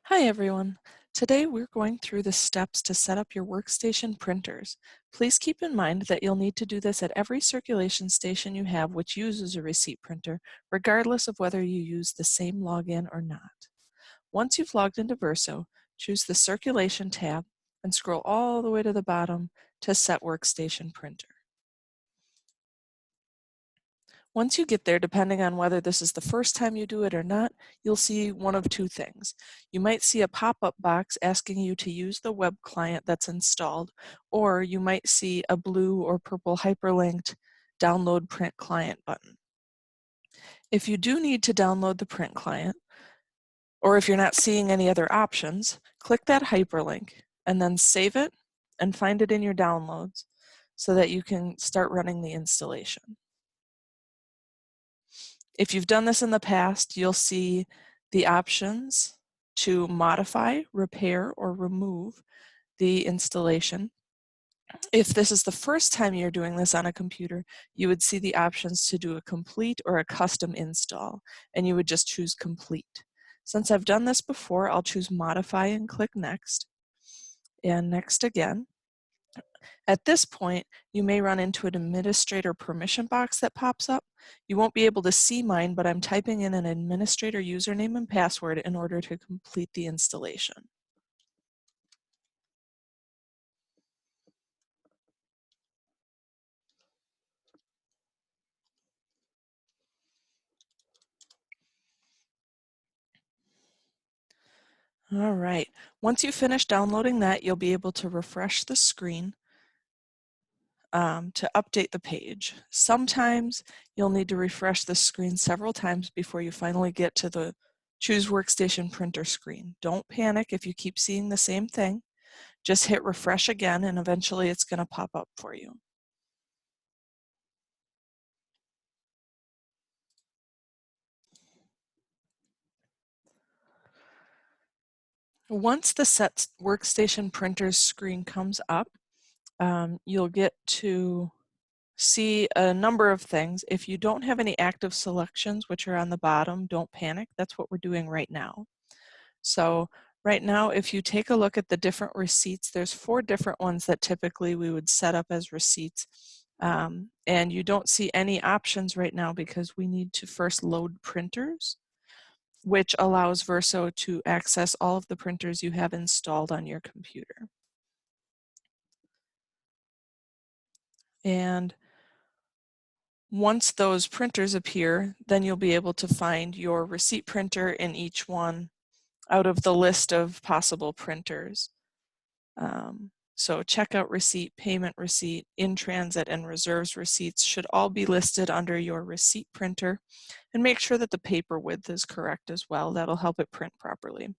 Hi everyone. Today we're going through the steps to set up your workstation printers. Please keep in mind that you'll need to do this at every circulation station you have which uses a receipt printer, regardless of whether you use the same login or not. Once you've logged into Verso, choose the Circulation tab and scroll all the way to the bottom to Set Workstation Printer. Once you get there, depending on whether this is the first time you do it or not, you'll see one of two things. You might see a pop-up box asking you to use the web client that's installed, or you might see a blue or purple hyperlinked Download Print Client button. If you do need to download the print client, or if you're not seeing any other options, click that hyperlink and then save it and find it in your downloads so that you can start running the installation. If you've done this in the past, you'll see the options to modify, repair, or remove the installation. If this is the first time you're doing this on a computer, you would see the options to do a complete or a custom install, and you would just choose complete. Since I've done this before, I'll choose modify and click next, and next again. At this point, you may run into an administrator permission box that pops up. You won't be able to see mine, but I'm typing in an administrator username and password in order to complete the installation. All right, once you finish downloading that, you'll be able to refresh the screen to update the page. Sometimes you'll need to refresh the screen several times before you finally get to the Choose Workstation Printer screen. Don't panic if you keep seeing the same thing. Just hit refresh again and eventually it's going to pop up for you. Once the Set Workstation Printers screen comes up, you'll get to see a number of things. If you don't have any active selections, which are on the bottom, don't panic. That's what we're doing right now. So right now, if you take a look at the different receipts, there's 4 different ones that typically we would set up as receipts. And you don't see any options right now because we need to first load printers, which allows Verso to access all of the printers you have installed on your computer. And once those printers appear, then you'll be able to find your receipt printer in each one out of the list of possible printers. So checkout receipt, payment receipt, in-transit, and reserves receipts should all be listed under your receipt printer, and make sure that the paper width is correct as well. That'll help it print properly.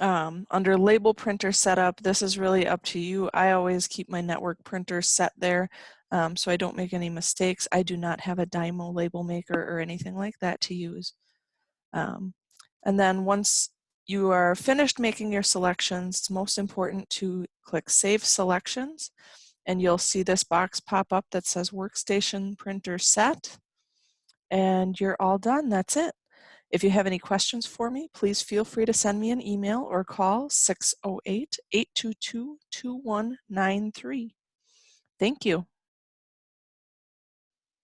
Under label printer setup, this is really up to you. I always keep my network printer set there so I don't make any mistakes. I do not have a Dymo label maker or anything like that to use. And then once you are finished making your selections, it's most important to click Save Selections, and you'll see this box pop up that says Workstation Printer Set, and you're all done. That's it. If you have any questions for me, please feel free to send me an email or call 608-822-2193. Thank you.